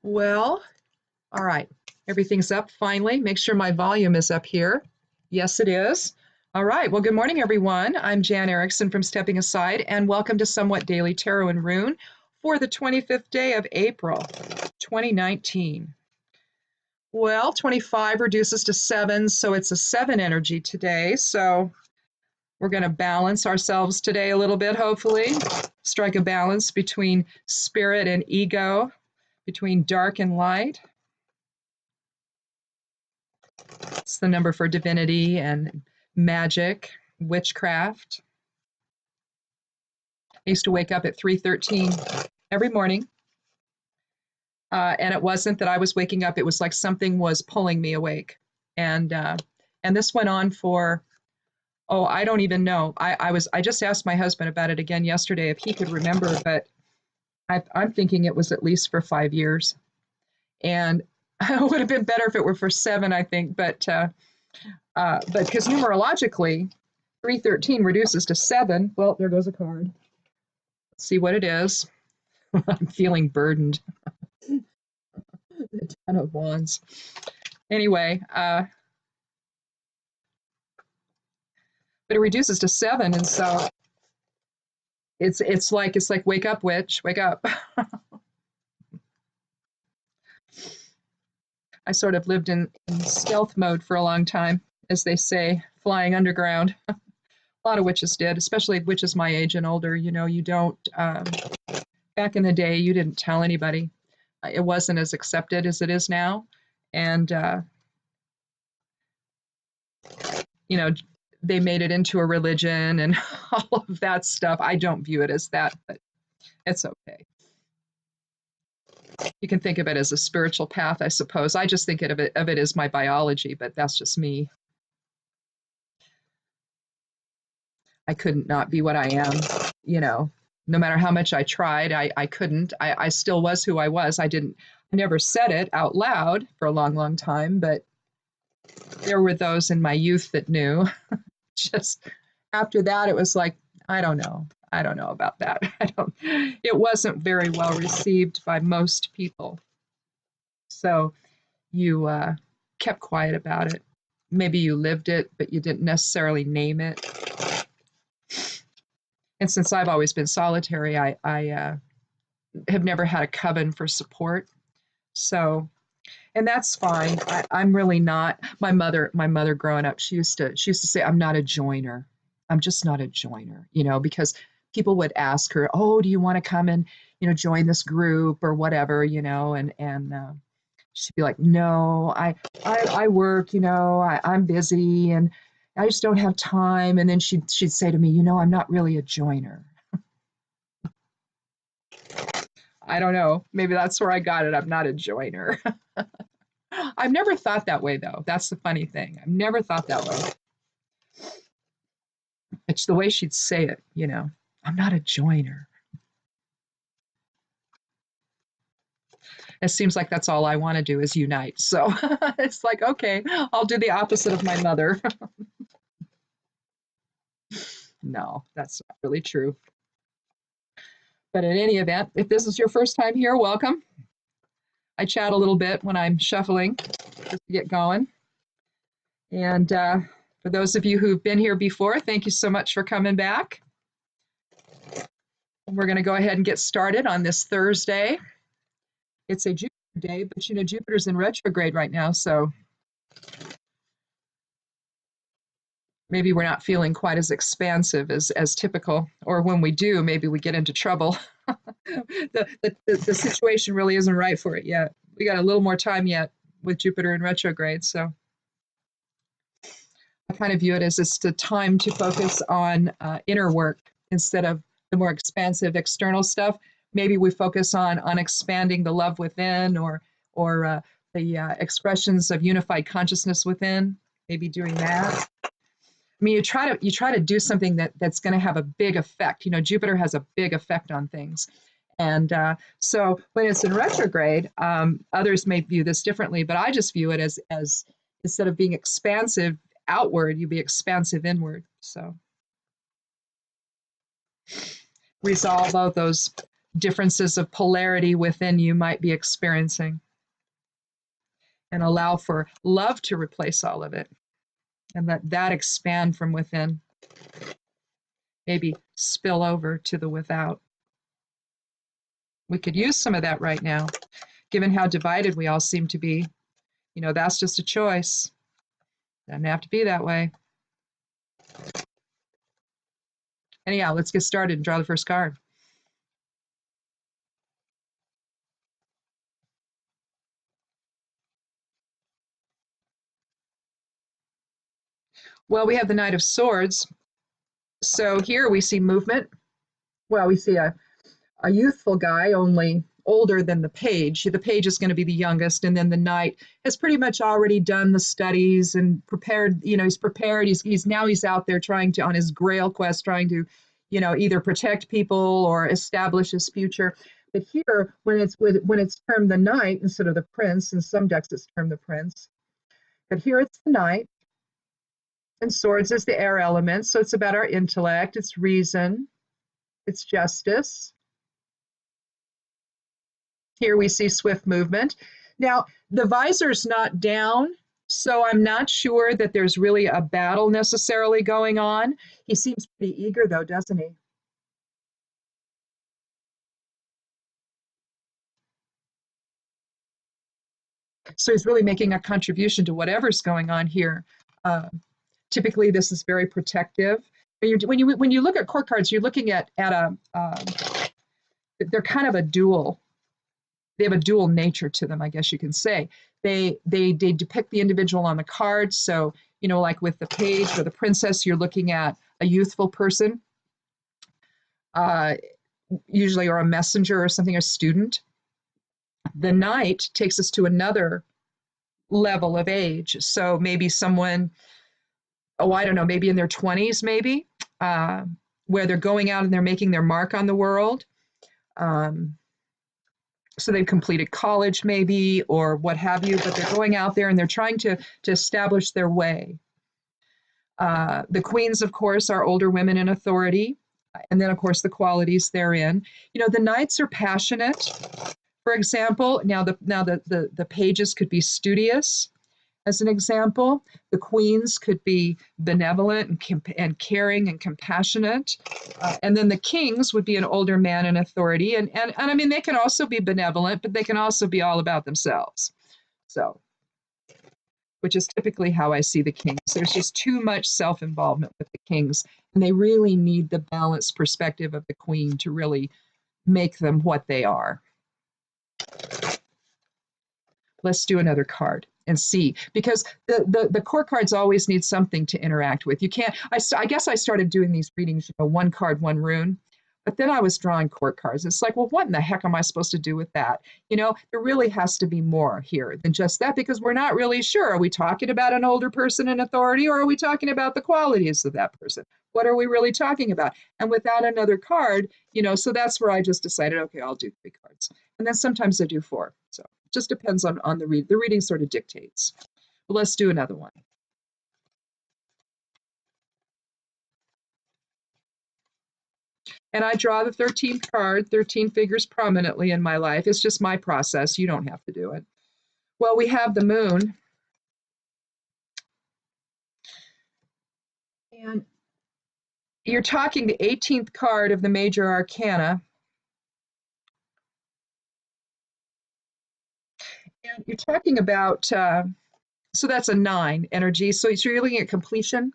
Well, all right. Everything's up finally. Make sure my volume is up here. Yes, it is. All right. Well, good morning, everyone. I'm Jan Erickson from Stepping Aside, and welcome to Somewhat Daily Tarot and Rune for the 25th day of April, 2019. Well, 25 reduces to 7, so it's a 7 energy today. So we're going to balance ourselves today a little bit, hopefully. Strike a balance between spirit and ego, between dark and light. It's the number for divinity and magic, witchcraft. I used to wake up at 3:13 every morning. And it wasn't that I was waking up, it was like something was pulling me awake. And this went on for, I don't even know. I just asked my husband about it again yesterday if he could remember, but I'm thinking it was at least for 5 years. And it would have been better if it were for 7, I think, but because numerologically, 313 reduces to 7. Well, there goes a card. Let's see what it is. I'm feeling burdened. The Ten of Wands. Anyway, but it reduces to 7, and so it's like wake up, witch, wake up. I sort of lived in stealth mode for a long time, as they say, flying underground. A lot of witches did, especially witches my age and older. You know, you don't, back in the day, you didn't tell anybody. It wasn't as accepted as it is now. And, you know, they made it into a religion and all of that stuff. I don't view it as that, but it's okay. You can think of it as a spiritual path, I suppose. I just think of it as my biology, but that's just me. I couldn't not be what I am, you know. No matter how much I tried, I couldn't. I still was who I was. I never said it out loud for a long, long time, but there were those in my youth that knew. Just after that, it was like, I don't know about that. It wasn't very well received by most people. So you kept quiet about it. Maybe you lived it, but you didn't necessarily name it. And since I've always been solitary, I have never had a coven for support. So, and that's fine. I'm really not. My mother growing up, she used to say, I'm not a joiner. I'm just not a joiner, you know, because people would ask her, oh, do you want to come and, you know, join this group or whatever, you know, and she'd be like, no, I work, you know, I'm busy and I just don't have time. And then she'd say to me, you know, I'm not really a joiner. I don't know. Maybe that's where I got it. I'm not a joiner. I've never thought that way, though. That's the funny thing. I've never thought that way. It's the way she'd say it, you know. I'm not a joiner. It seems like that's all I want to do is unite. So it's like, okay, I'll do the opposite of my mother. No, that's not really true. But in any event, if this is your first time here, welcome. I chat a little bit when I'm shuffling just to get going. And for those of you who've been here before, thank you so much for coming back. We're going to go ahead and get started on this Thursday. It's a Jupiter day, but you know, Jupiter's in retrograde right now, so maybe we're not feeling quite as expansive as typical, or when we do, maybe we get into trouble. The situation really isn't right for it yet. We got a little more time yet with Jupiter in retrograde, so I kind of view it as it's the time to focus on inner work instead of the more expansive external stuff. Maybe we focus on expanding the love within, or the expressions of unified consciousness within. Maybe doing that. I mean, you try to do something that's going to have a big effect. You know, Jupiter has a big effect on things, and so when it's in retrograde, others may view this differently, but I just view it as instead of being expansive outward, you be expansive inward. So resolve all those differences of polarity within you might be experiencing, and allow for love to replace all of it and let that expand from within, maybe spill over to the without. We could use some of that right now, given how divided we all seem to be. You know, that's just a choice. Doesn't have to be that way. Anyhow, let's get started and draw the first card. Well, we have the Knight of Swords. So here we see movement. Well, we see a youthful guy, only older than the page. The page is going to be the youngest, and then the knight has pretty much already done the studies and prepared. You know, he's prepared. He's out there trying to, on his Grail quest, trying to, you know, either protect people or establish his future. But here, when it's termed the knight instead of the prince, in some decks it's termed the prince. But here it's the knight, and swords is the air element, so it's about our intellect, it's reason, it's justice. Here we see swift movement. Now, the visor's not down, so I'm not sure that there's really a battle necessarily going on. He seems pretty eager, though, doesn't he? So he's really making a contribution to whatever's going on here. Typically, this is very protective. When you look at court cards, you're looking at they're kind of a dual. They have a dual nature to them, I guess you can say. They depict the individual on the card. So, you know, like with the page or the princess, you're looking at a youthful person, usually, or a messenger or something, a student. The knight takes us to another level of age. So maybe someone, oh, I don't know, maybe in their 20s, maybe, where they're going out and they're making their mark on the world. So they've completed college maybe, or what have you, but they're going out there and they're trying to establish their way. The queens, of course, are older women in authority. And then, of course, the qualities therein. You know, the knights are passionate, for example. Now the pages could be studious, as an example. The queens could be benevolent and caring and compassionate. And then the kings would be an older man in authority. And I mean, they can also be benevolent, but they can also be all about themselves. So, which is typically how I see the kings. There's just too much self-involvement with the kings, and they really need the balanced perspective of the queen to really make them what they are. Let's do another card and see, because the court cards always need something to interact with. You can't, I guess I started doing these readings, you know, one card, one rune, but then I was drawing court cards. It's like, well, what in the heck am I supposed to do with that? You know, there really has to be more here than just that, because we're not really sure. Are we talking about an older person in authority, or are we talking about the qualities of that person? What are we really talking about? And without another card, you know, so that's where I just decided, okay, I'll do 3 cards. And then sometimes I do 4. So it just depends on the read. The reading sort of dictates. But let's do another one. And I draw the 13th card. 13 figures prominently in my life. It's just my process. You don't have to do it. Well, we have the moon. And you're talking the 18th card of the major arcana. And you're talking about, so that's a 9 energy. So you're looking at completion.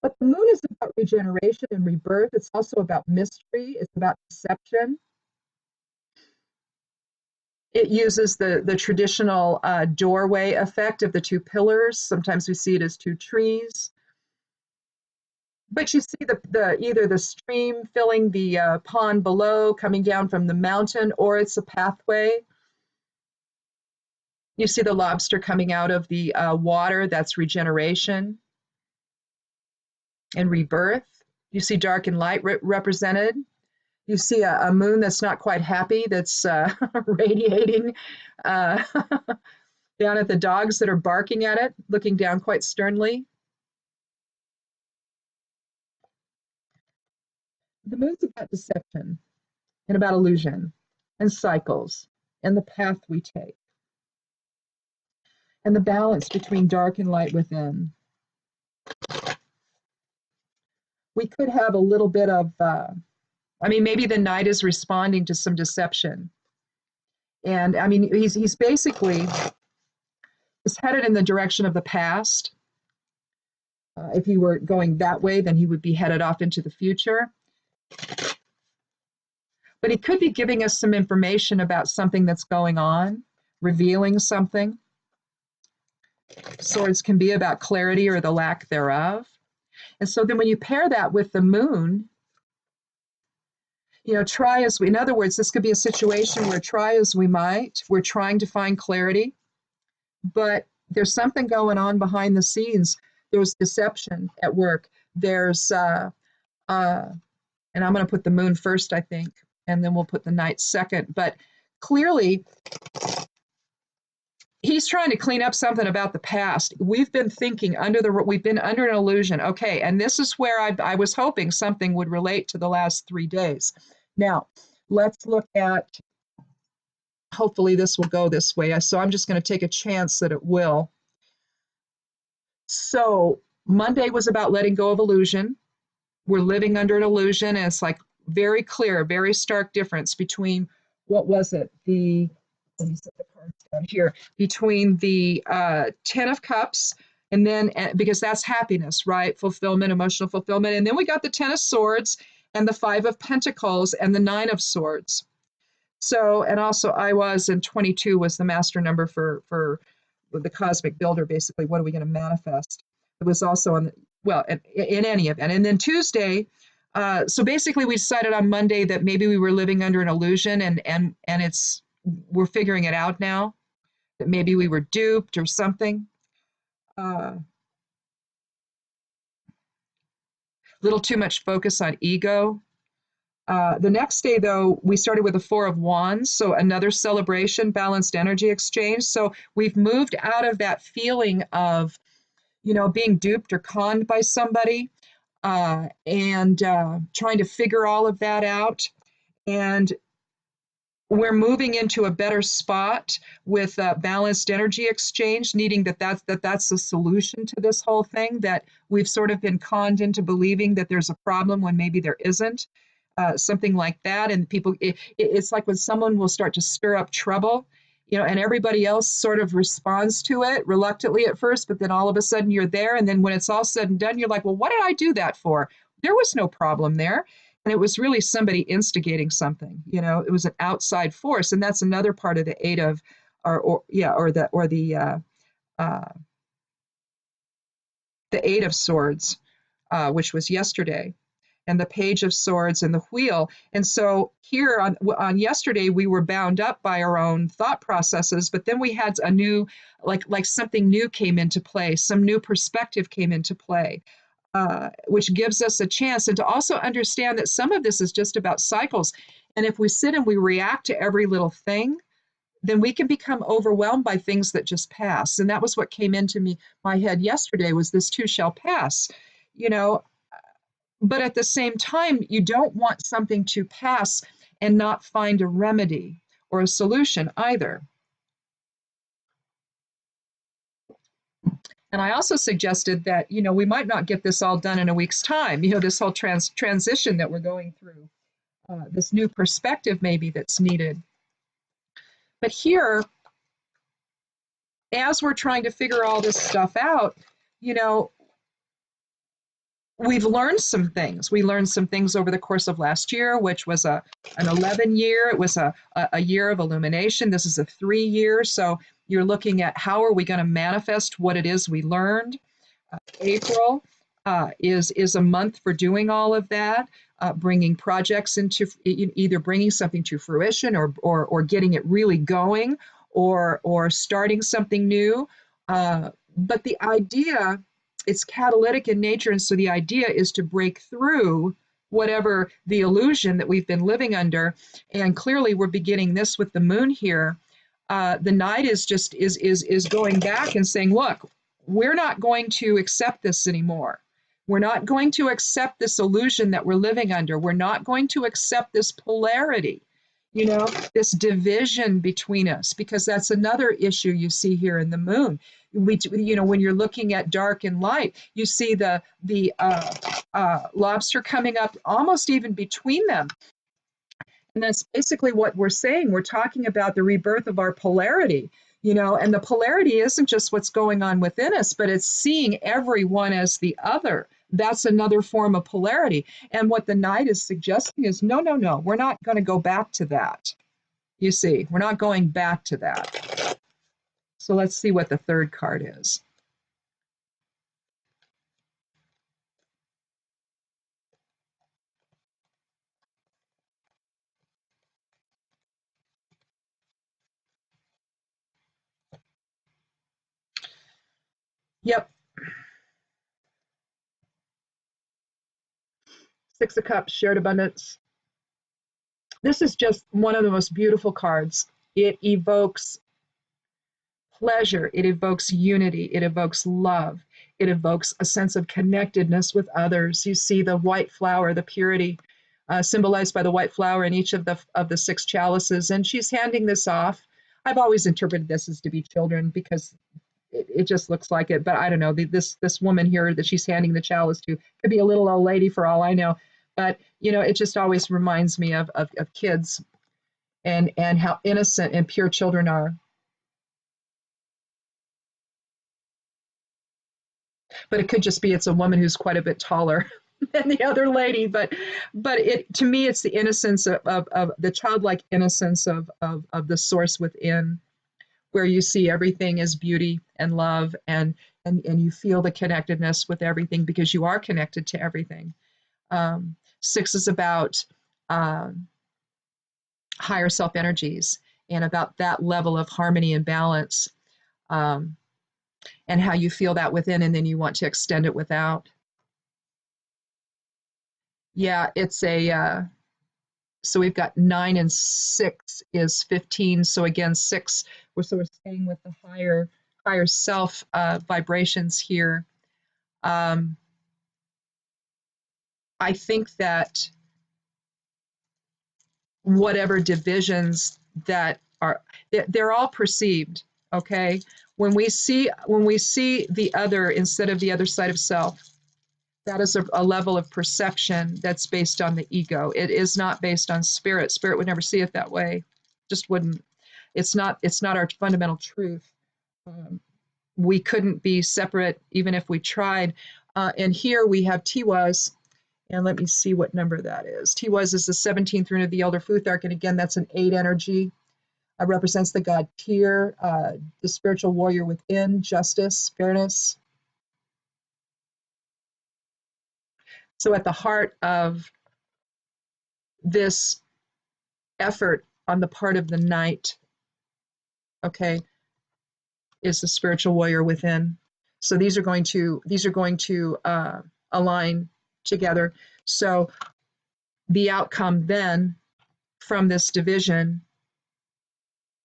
But the moon is about regeneration and rebirth. It's also about mystery. It's about deception. It uses the traditional doorway effect of the 2 pillars. Sometimes we see it as 2 trees. But you see either the stream filling the pond below, coming down from the mountain, or it's a pathway. You see the lobster coming out of the water. That's regeneration and rebirth. You see dark and light represented. You see a moon that's not quite happy, that's radiating down at the dogs that are barking at it, looking down quite sternly. The moon's about deception. and about illusion and cycles and the path we take and the balance between dark and light within. We could have a little bit of, maybe the night is responding to some deception. And he's basically is headed in the direction of the past. If he were going that way, then he would be headed off into the future. But he could be giving us some information about something that's going on, revealing something. Swords can be about clarity or the lack thereof. And so then when you pair that with the moon, in other words, this could be a situation where try as we might, we're trying to find clarity, but there's something going on behind the scenes. There's deception at work. There's, and I'm going to put the moon first, I think, and then we'll put the night second. But clearly, he's trying to clean up something about the past. We've been thinking we've been under an illusion. Okay, and this is where I was hoping something would relate to the last 3 days. Now, let's look at, hopefully this will go this way. So I'm just going to take a chance that it will. So Monday was about letting go of illusion. We're living under an illusion, and it's like very clear, very stark difference between, what was it? Let me set the cards down here, between the 10 of Cups, and then, because that's happiness, right? Fulfillment, emotional fulfillment. And then we got the 10 of Swords and the 5 of Pentacles and the 9 of Swords. So, and also I was, and 22 was the master number for the cosmic builder, basically. What are we going to manifest? It was also in any event. And then Tuesday, so basically we decided on Monday that maybe we were living under an illusion, and we're figuring it out now, that maybe we were duped or something. Little too much focus on ego. The next day, though, we started with the 4 of Wands, so another celebration, balanced energy exchange. So we've moved out of that feeling of, being duped or conned by somebody, and trying to figure all of that out. And we're moving into a better spot with balanced energy exchange, needing that's the solution to this whole thing, that we've sort of been conned into believing that there's a problem when maybe there isn't. Something like that. And people, it's like when someone will start to stir up trouble, and everybody else sort of responds to it reluctantly at first, but then all of a sudden you're there. And then when it's all said and done, you're like, well, what did I do that for? There was no problem there. And it was really somebody instigating something, it was an outside force. And that's another part of the 8 of, the 8 of Swords, which was yesterday, and the Page of Swords and the Wheel. And so here on yesterday, we were bound up by our own thought processes, but then we had a new, like something new came into play, some new perspective came into play, which gives us a chance, and to also understand that some of this is just about cycles. And if we sit and we react to every little thing, then we can become overwhelmed by things that just pass. And that was what came into my head yesterday, was this too shall pass, But at the same time, you don't want something to pass and not find a remedy or a solution either. And I also suggested that, we might not get this all done in a week's time, this whole transition that we're going through, this new perspective maybe that's needed. But here, as we're trying to figure all this stuff out, we've learned some things. We learned some things over the course of last year, which was an 11 year. It was a year of illumination. This is a 3 year. So you're looking at how are we going to manifest what it is we learned. April is a month for doing all of that, bringing projects into, either bringing something to fruition or getting it really going, or starting something new. But the idea, it's catalytic in nature, and so the idea is to break through whatever the illusion that we've been living under. And clearly we're beginning this with the moon here. The night is going back and saying, look, we're not going to accept this anymore. We're not going to accept this illusion that we're living under. We're not going to accept this polarity, this division between us, because that's another issue you see here in the moon. When you're looking at dark and light, you see the lobster coming up almost even between them. And that's basically what we're saying. We're talking about the rebirth of our polarity, and the polarity isn't just what's going on within us, but it's seeing everyone as the other. That's another form of polarity. And what the Knight is suggesting is no, no, no, we're not going to go back to that. You see, we're not going back to that. So let's see what the third card is. Yep. Six of Cups, shared abundance. This is just one of the most beautiful cards. It evokes pleasure. It evokes unity. It evokes love. It evokes a sense of connectedness with others. You see the white flower, the purity, symbolized by the white flower in each of the six chalices. And she's handing this off. I've always interpreted this as to be children because it just looks like it. But I don't know. This woman here that she's handing the chalice to could be a little old lady for all I know. But it just always reminds me of kids and how innocent and pure children are. But it could just be it's a woman who's quite a bit taller than the other lady. But it, to me, it's the innocence of the childlike innocence of the source within, where you see everything as beauty and love, and you feel the connectedness with everything because you are connected to everything. Six is about higher self energies and about that level of harmony and balance. And how you feel that within, and then you want to extend it without. Yeah, it's so we've got 9 and 6 is 15. So again, 6, we're staying with the higher self vibrations here. I think that whatever divisions that are, they're all perceived, okay? When we see the other instead of the other side of self, that is a level of perception that's based on the ego. It is not based on spirit. Spirit would never see it that way. Just wouldn't. It's not our fundamental truth. We couldn't be separate even if we tried. And here we have Tiwaz, and let me see what number that is. Tiwaz is the 17th rune of the Elder Futhark, and again, that's an 8 energy. Represents the god Tyr, the spiritual warrior within, justice, fairness. So at the heart of this effort on the part of the Knight, okay, is the spiritual warrior within. So these are going to align together. So the outcome then from this division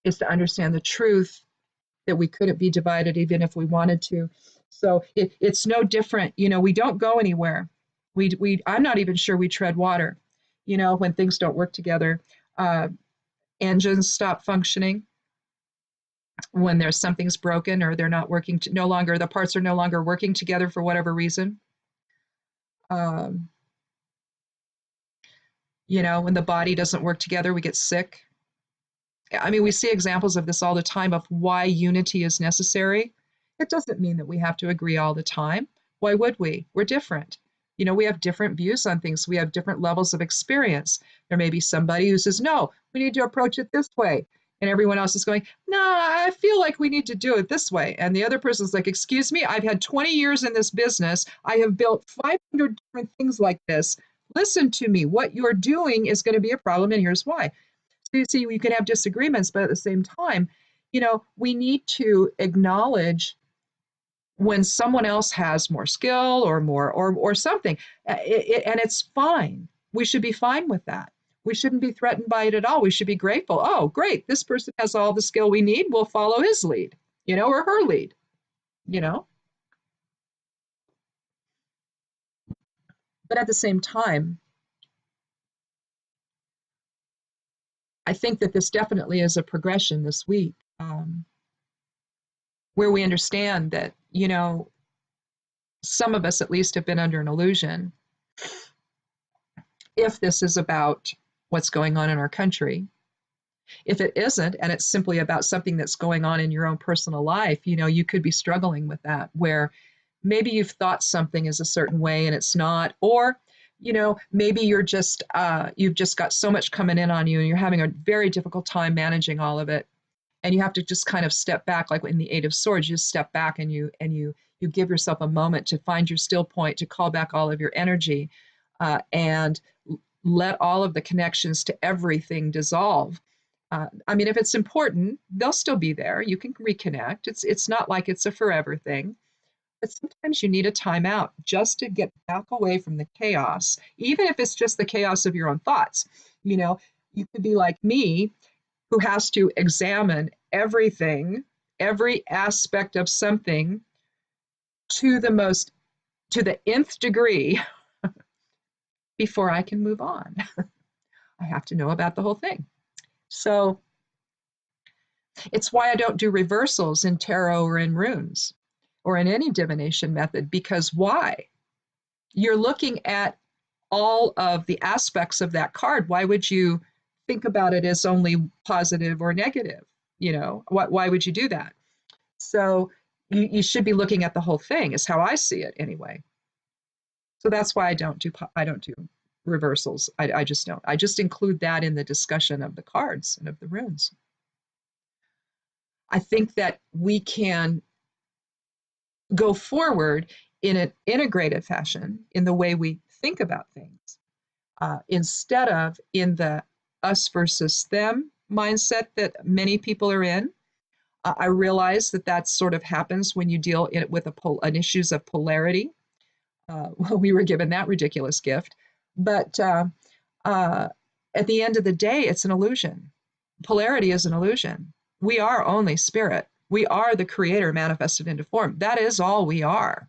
is to understand the truth that we couldn't be divided even if we wanted to. So it's no different. We don't go anywhere. I'm not even sure we tread water, when things don't work together. Engines stop functioning when something's broken or they're not working, the parts are no longer working together for whatever reason. When the body doesn't work together, we get sick. I mean, we see examples of this all the time of why unity is necessary. It doesn't mean that we have to agree all the time. Why would we? We're different. We have different views on things. We have different levels of experience. There may be somebody who says, no, we need to approach it this way. And everyone else is going, no, I feel like we need to do it this way. And the other person's like, excuse me, I've had 20 years in this business. I have built 500 different things like this. Listen to me. What you're doing is going to be a problem, and here's why. So you see, we can have disagreements, but at the same time, we need to acknowledge when someone else has more skill or more or something, and it's fine. We should be fine with that. We shouldn't be threatened by it at all. We should be grateful. Oh, great, this person has all the skill we need. We'll follow his lead, or her lead, But at the same time, I think that this definitely is a progression this week, where we understand that, some of us at least have been under an illusion. If this is about what's going on in our country, if it isn't, and it's simply about something that's going on in your own personal life, you could be struggling with that, where maybe you've thought something is a certain way and it's not, or maybe you've just got so much coming in on you and you're having a very difficult time managing all of it, and you have to just kind of step back, like in the Eight of Swords. You just step back and you give yourself a moment to find your still point, to call back all of your energy, and let all of the connections to everything dissolve. I mean, if it's important, they'll still be there. You can reconnect. It's not like it's a forever thing. But sometimes you need a timeout just to get back away from the chaos, even if it's just the chaos of your own thoughts. You could be like me, who has to examine everything, every aspect of something to the nth degree before I can move on. I have to know about the whole thing. So it's why I don't do reversals in tarot or in runes or in any divination method, because why? You're looking at all of the aspects of that card. Why would you think about it as only positive or negative? Why would you do that? So you should be looking at the whole thing, is how I see it anyway. So that's why I don't do reversals. I just don't. I just include that in the discussion of the cards and of the runes. I think that we can go forward in an integrated fashion in the way we think about things, instead of in the us versus them mindset that many people are in. I realize that sort of happens when you deal with an issues of polarity. Well, we were given that ridiculous gift, but at the end of the day, it's an illusion. Polarity is an illusion. We are only spirit. We are the creator manifested into form. That is all we are.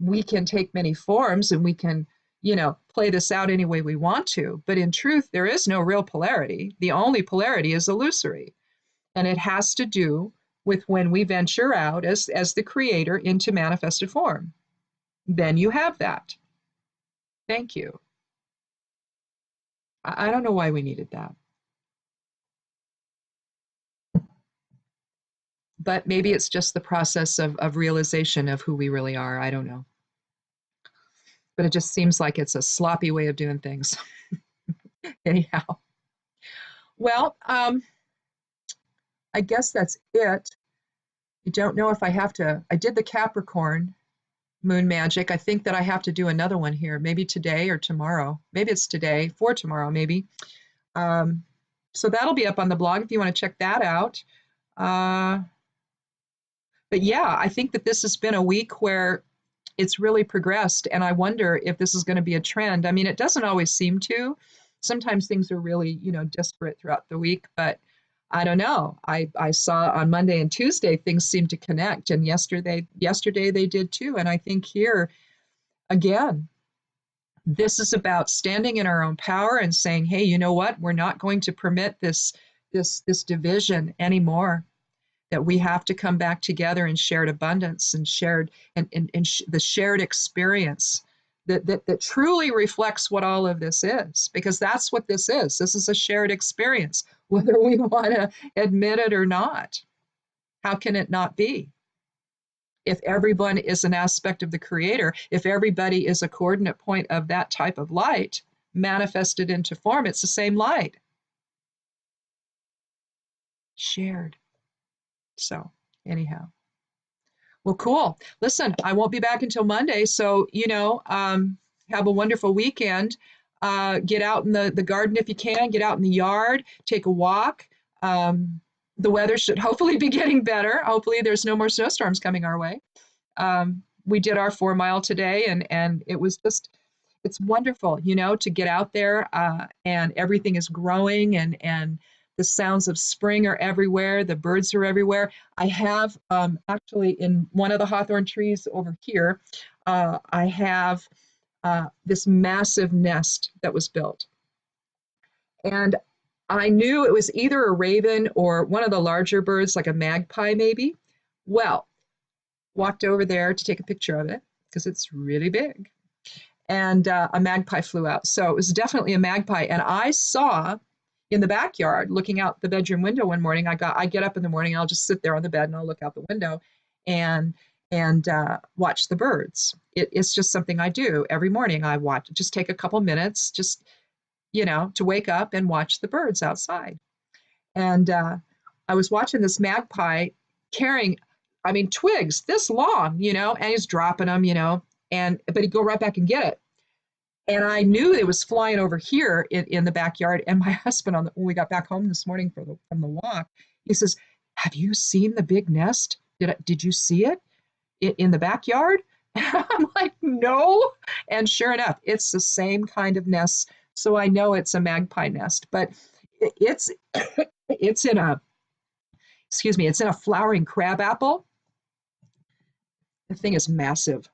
We can take many forms and we can, play this out any way we want to. But in truth, there is no real polarity. The only polarity is illusory. And it has to do with when we venture out as the creator into manifested form. Then you have that. Thank you. I don't know why we needed that. But maybe it's just the process of realization of who we really are. I don't know. But it just seems like it's a sloppy way of doing things. Anyhow. Well, I guess that's it. I don't know if I did the Capricorn moon magic. I think that I have to do another one here, maybe today or tomorrow. Maybe it's today, for tomorrow, maybe. So that'll be up on the blog if you want to check that out. But yeah, I think that this has been a week where it's really progressed, and I wonder if this is going to be a trend. I mean, it doesn't always seem to. Sometimes things are really, disparate throughout the week, but I don't know. I saw on Monday and Tuesday things seemed to connect, and yesterday they did too. And I think here again, this is about standing in our own power and saying, hey, you know what? We're not going to permit this division anymore. That we have to come back together in shared abundance and the shared experience that truly reflects what all of this is, because that's what this is. This is a shared experience, whether we want to admit it or not. How can it not be? If everyone is an aspect of the creator, if everybody is a coordinate point of that type of light manifested into form, it's the same light. Shared. So anyhow. Well, cool. Listen, I won't be back until Monday. So, have a wonderful weekend. Get out in the garden if you can, get out in the yard, take a walk. The weather should hopefully be getting better. Hopefully there's no more snowstorms coming our way. We did our 4 mile today and it was it's wonderful, to get out there and everything is growing and the sounds of spring are everywhere. The birds are everywhere. I have actually in one of the hawthorn trees over here, I have this massive nest that was built. And I knew it was either a raven or one of the larger birds, like a magpie maybe. Well, walked over there to take a picture of it because it's really big. And a magpie flew out. So it was definitely a magpie. And I saw in the backyard, looking out the bedroom window one morning, I get up in the morning and I'll just sit there on the bed and I'll look out the window and watch the birds. It's just something I do every morning. I watch, just take a couple minutes, just to wake up and watch the birds outside. And I was watching this magpie carrying, I mean, twigs this long, and he's dropping them, but he'd go right back and get it. And I knew it was flying over here in the backyard. And my husband, when we got back home this morning from the walk, he says, "Have you seen the big nest? Did you see it in the backyard?" And I'm like, "No." And sure enough, it's the same kind of nest. So I know it's a magpie nest, but it's it's in a it's in a flowering crabapple. The thing is massive.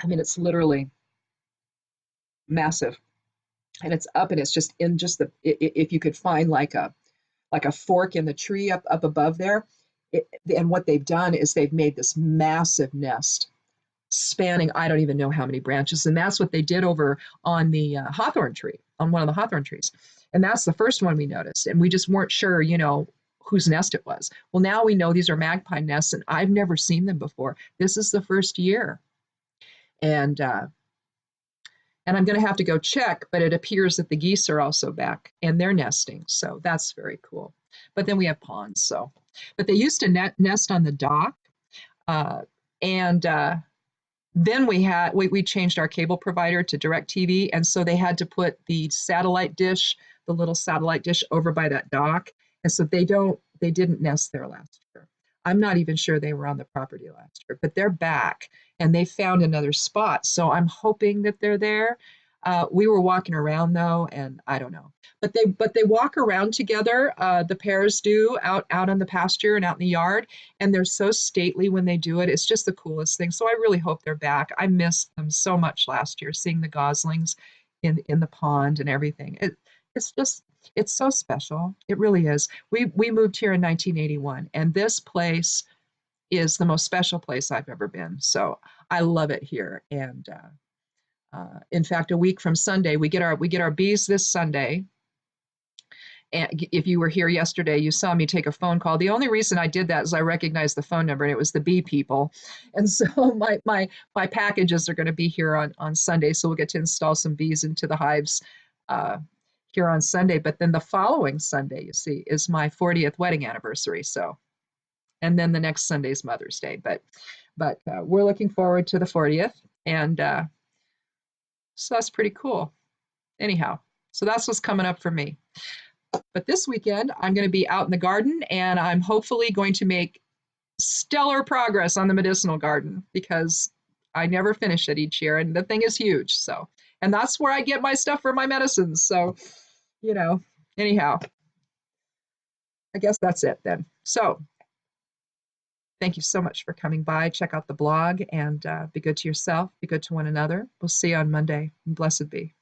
I mean, it's literally massive, and it's up, and it's just in just if you could find like a fork in the tree up above there, and what they've done is they've made this massive nest spanning I don't even know how many branches, and that's what they did over on the hawthorn tree, on one of the hawthorn trees, and that's the first one we noticed, and we just weren't sure, whose nest it was. Well, now we know these are magpie nests, and I've never seen them before. This is the first year, and I'm going to have to go check, but it appears that the geese are also back and they're nesting, so that's very cool. But then we have ponds, but they used to nest on the dock, and then we changed our cable provider to DirecTV, and so they had to put the little satellite dish over by that dock, and so they didn't nest there last year. I'm not even sure they were on the property last year, but they're back and they found another spot. So I'm hoping that they're there. We were walking around though, and I don't know. But they walk around together. The pairs do out on the pasture and out in the yard, and they're so stately when they do it. It's just the coolest thing. So I really hope they're back. I missed them so much last year, seeing the goslings in the pond and everything. It's so special. It really is. We moved here in 1981, and this place is the most special place I've ever been. So I love it here. And in fact, a week from Sunday, we get our bees this Sunday. And if you were here yesterday, you saw me take a phone call. The only reason I did that is I recognized the phone number, and it was the bee people. And so my packages are going to be here on Sunday. So we'll get to install some bees into the hives here on Sunday. But then the following Sunday, you see, is my 40th wedding anniversary. So, and then the next Sunday is Mother's Day. But we're looking forward to the 40th, and so that's pretty cool. Anyhow, so that's what's coming up for me. But this weekend, I'm going to be out in the garden, and I'm hopefully going to make stellar progress on the medicinal garden, because I never finish it each year, and the thing is huge. So, and that's where I get my stuff for my medicines. So, anyhow, I guess that's it then. So thank you so much for coming by. Check out the blog, and be good to yourself, be good to one another. We'll see you on Monday. Blessed be.